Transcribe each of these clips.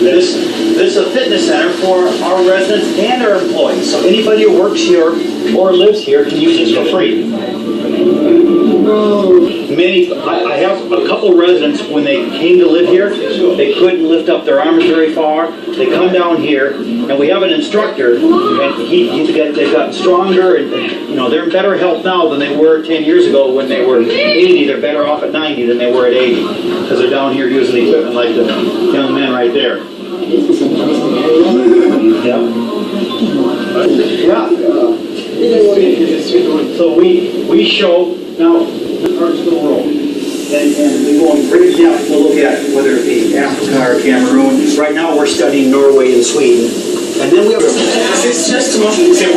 This is a fitness center for our residents and our employees. So anybody who works here or lives here can use this for free. I have a couple residents, when they came to live here, they couldn't lift up their arms very far. They come down here, and we have an instructor, and they've gotten stronger, and they're in better health now than they were 10 years ago when they were 80. They're better off at 90 than they were at 80, because they're down here using the equipment like the young men right there. So we show now parts of the world, and we go in great depth to look at whether it be Africa or Cameroon. Right now we're studying Norway and Sweden. And then we have okay,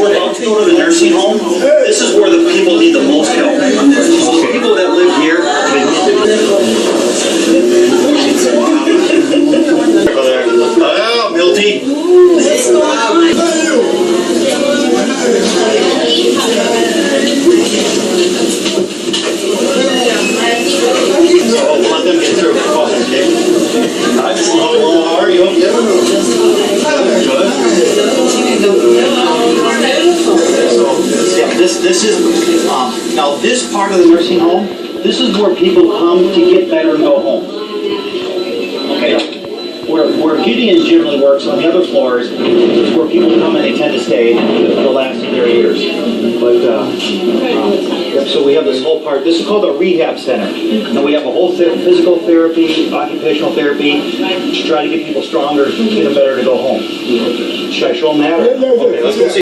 we're about to go to the nursing home. This is where the people need the most help. People that live here, they need hello, Milty. Oh, we'll let them get through. Hi, how are you? This is now this part of the nursing home. This is where people come to get better and go home. Okay. Where Gideon generally works on the other floors is where people come and they tend to stay for the last of their years. But so we have this whole part. This is called a rehab center, and we have a whole physical therapy, occupational therapy to try to get people stronger, get them better to go home. Should I show them that? Okay, let's go see.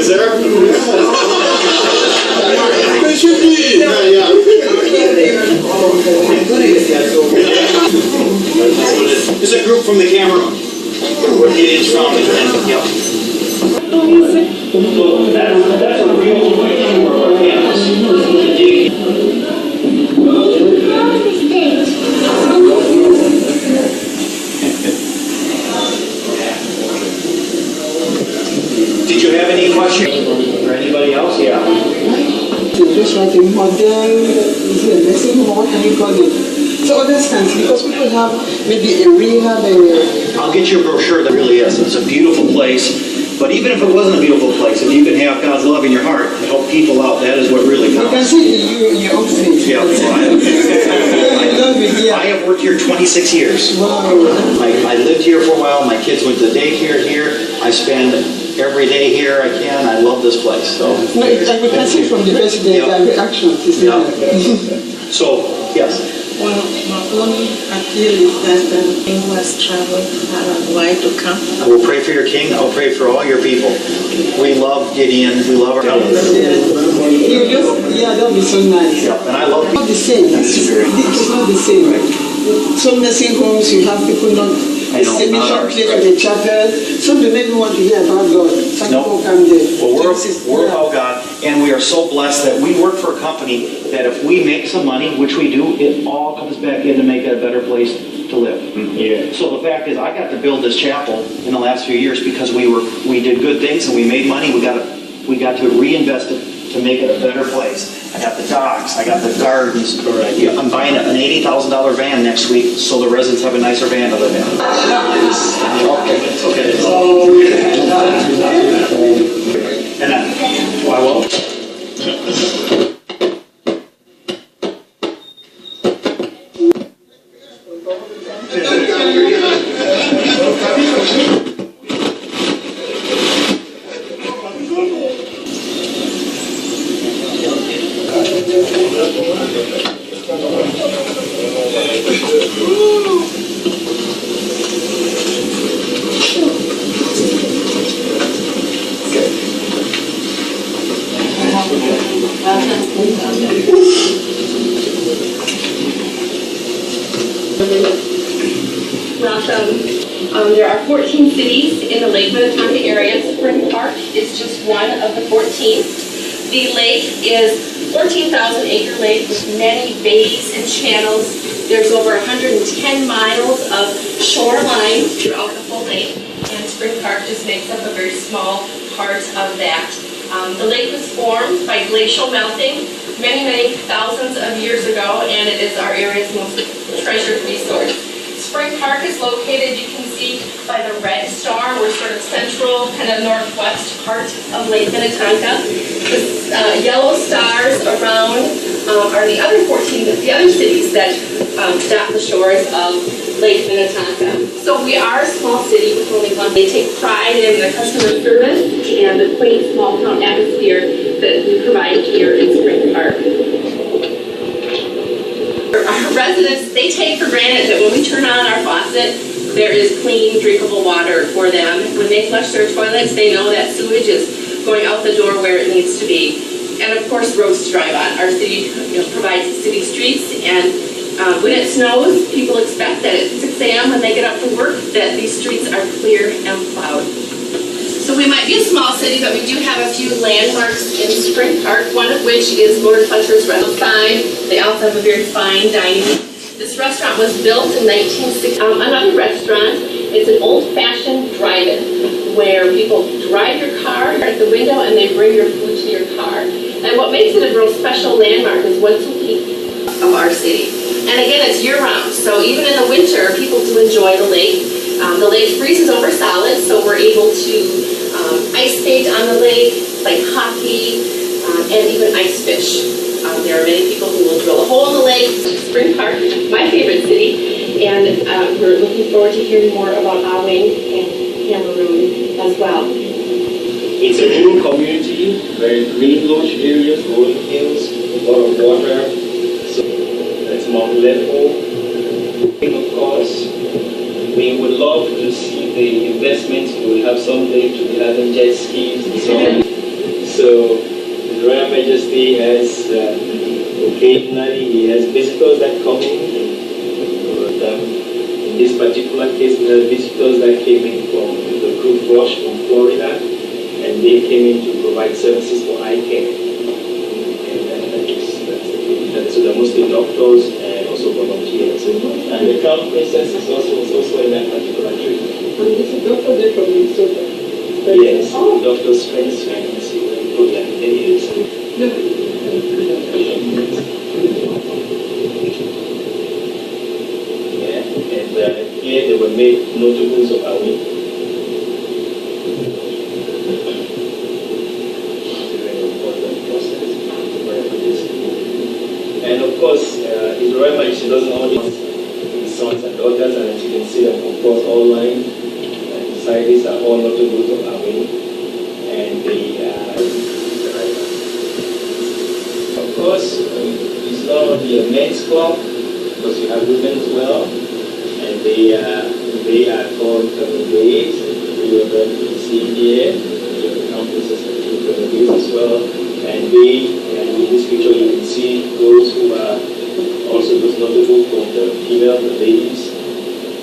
is there? There should be. Yeah. There's a group from the Cameroon. Where it is from. Yeah. That's a real campus. Did you have any questions or anybody else? Yeah. Just like a model, let's say, what can you call it? So understand, because people have maybe a rehab area. I'll get you a brochure that really is. It's a beautiful place. But even if it wasn't a beautiful place, if you can have God's love in your heart to help people out, that is what really counts. You can see your own face. Yeah, I have worked here 26 years. Wow. I lived here for a while. My kids went to daycare here. I spend every day here I can. I love this place. So. No, we can see from the president that the action is there. So, yes. Well, my only appeal is that the king has traveled far and wide to come. I will pray for your king. I will pray for all your people. We love Gideon. We love our You just, that would be so nice. Yeah, and I love Not the same. It's not the same. Some nursing homes, you have people not I know, mission not ours, place right. or the chapel. Some don't even want to hear about God. Some people come there. Well, we're about God, and we are so blessed that we work for a company that if we make some money, which we do, it all comes back in to make it a better place to live. Yeah. So the fact is, I got to build this chapel in the last few years because we did good things and we made money. We got to reinvest it to make it a better place. I got the docks, I got the gardens. I'm buying an $80,000 van next week, so the residents have a nicer van to live in. Okay. And I will. Welcome. There are 14 cities in the Lake Minnetonka area. Spring Park is just one of the 14. The lake is 14,000-acre lake with many bays and channels. There's over 110 miles of shoreline throughout the whole lake, and Spring Park just makes up a very small part of that. The lake was formed by glacial melting many thousands of years ago, and it is our area's most treasured resource. Spring Park is located, you can see by the red star, we're sort of central, kind of northwest part of Lake Minnetonka. The yellow stars around are the other 14, the other cities that dot the shores of Lake Minnetonka. So we are a small city with only one. They take pride in the customer service and the quaint small town atmosphere that we provide here in Spring Park. Our residents, they take for granted that when we turn on our faucet, there is clean, drinkable water for them. When they flush their toilets, they know that sewage is going out the door where it needs to be. And of course, roads to drive on. Our city provides city streets, and when it snows, people expect that at 6 a.m. when they get up for work, that these streets are clear and plowed. So we might be a small city, but we do have a few landmarks in Spring Park, one of which is Lord Fletcher's Rental Sign. They also have a very fine dining. This restaurant was built in 1960. Another restaurant, it's an old-fashioned drive-in, where people drive your car at the window and they bring your food to your car. And what makes it a real special landmark is what's a week of our city. And again, it's year-round, so even in the winter, people do enjoy the lake. The lake freezes over solid, so we're able to ice skate on the lake, play hockey, and even ice fish. There are many people who will drill a hole in the lake. Spring Park, my favorite city, and we're looking forward to hearing more about Awing and Cameroon as well. It's a rural community, very green, lush areas, rolling hills, a lot of water. So that's Mount Level. Of course, we would love to see the investments we will have someday to be having jet skis and so on. So His Royal Majesty has occasionally he has visitors that come in. But, in this particular case, we have visitors that came in from the group Rush from Florida, and they came in to provide services for eye care. So they're mostly doctors and also volunteers. And the Crown Princess is also in that particular trip. And this is Dr. Day from Minnesota. Yes, Dr. Spence program. Yeah, and here they were made notables of Awing. And of course, His Royal Majesty doesn't only want his sons and daughters, and as you can see them, of course, online. Beside these are all notables of Awing. And of course, it's not only a men's club, because you have women as well. And they are called Days. You are going to see here. You have the campuses and Days as well. And in this picture you can see those who are also those notable from the female, the ladies,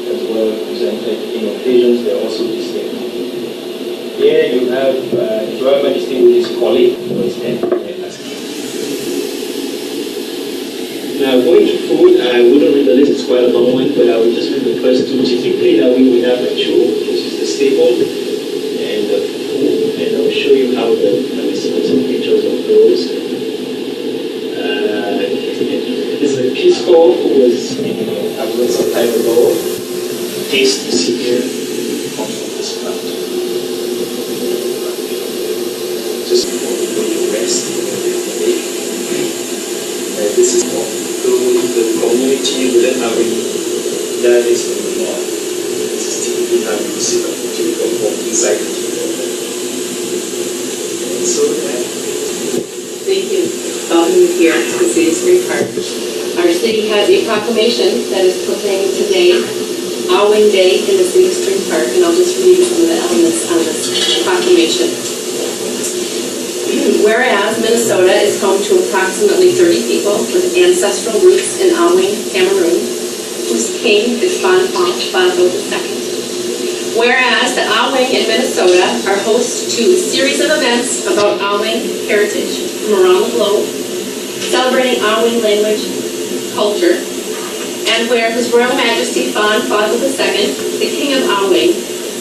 as well represented in occasions. They're also listed. Here you have His Royal Majesty with his colleague, who is Now, going to food, I wouldn't read the list, it's quite a long one, but I would just read the first two. Typically, that we have a show, which is the staple, and the food, and I'll show you how let me see some pictures of those. This is a Peace Corps who was in Awing some time ago. Taste you see here comes from this plant. Just before you rest in the day. This is the community within Awing that is in the north. This is typically how you see the typical home inside the kingdom. So Thank you. Welcome you here to the City of Spring Park. Our city has a proclamation that is proclaimed today, Awing Day in the City of Spring Park, and I'll just read some of the elements on this proclamation. Whereas Minnesota is home to approximately 30 people with ancestral roots in Awing, Cameroon, whose king is Fozoh II. Whereas the Awing in Minnesota are host to a series of events about Awing heritage from around the globe, celebrating Awing language, culture, and where His Royal Majesty Fozoh II, the King of Awing,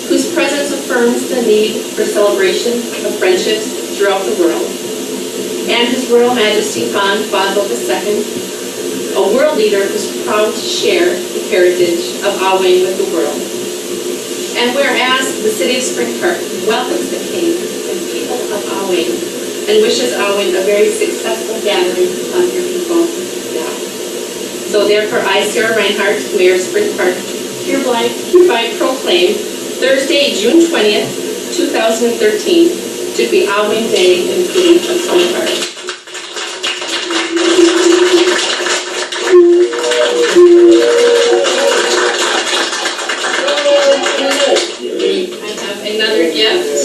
whose presence affirms the need for celebration of friendships throughout the world, and His Royal Majesty Fozoh II, a world leader who's proud to share the heritage of Awing with the world. And whereas the City of Spring Park welcomes the King and people of Awing and wishes Awing a very successful gathering of your people now. So therefore I, Sarah Reinhardt, Mayor of Spring Park, hereby proclaim Thursday, June 20th, 2013, to be Awing Day in the City of Spring Park. I have another gift.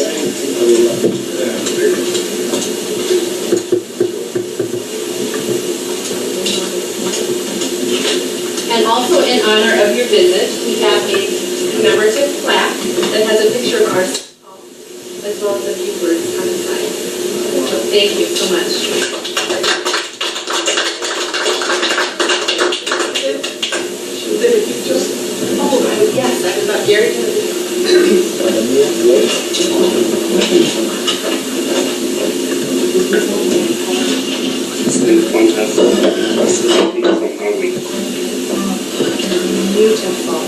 And also in honor of your visit, we have a commemorative plaque that has a picture of ours, as well as a few words on the side. So thank you so much. Oh, yes, I thought Gary Beautiful.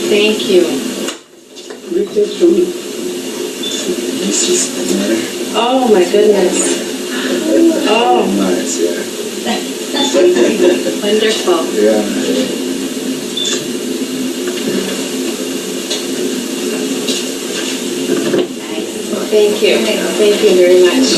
Thank you. Oh my goodness. Oh. Nice, yeah. Wonderful. Yeah. Thank you. Thank you very much.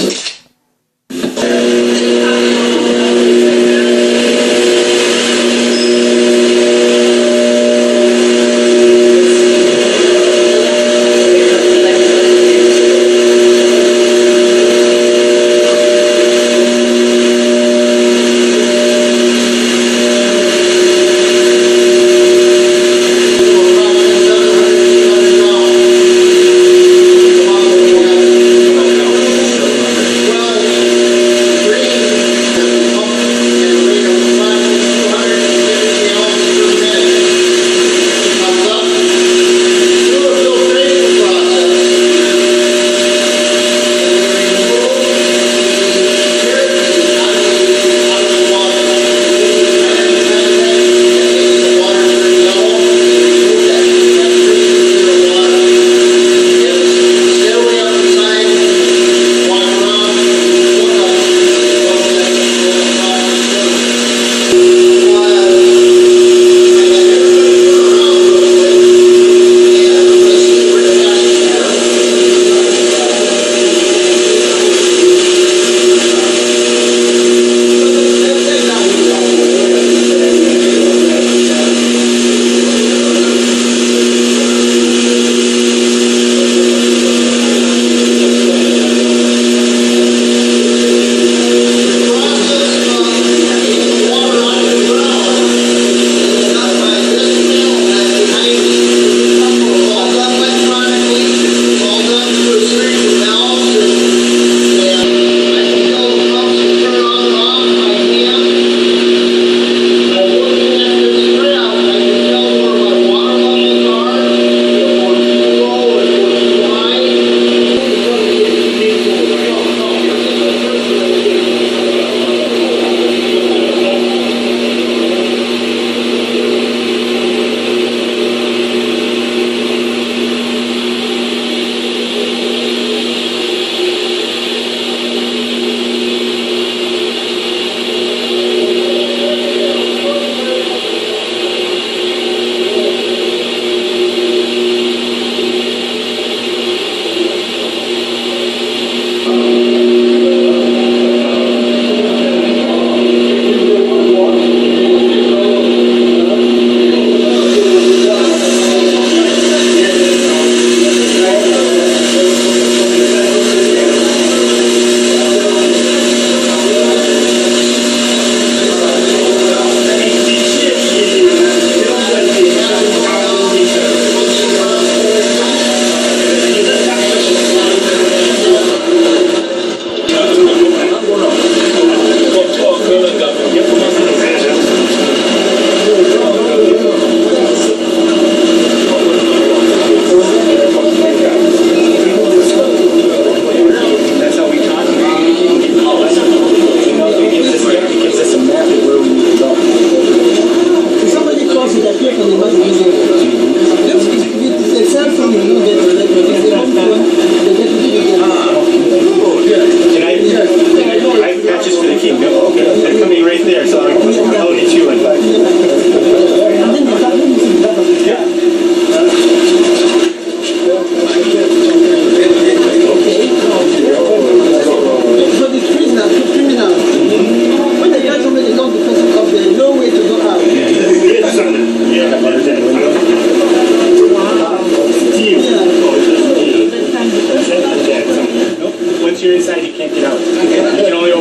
you're inside, you can't get out. You can only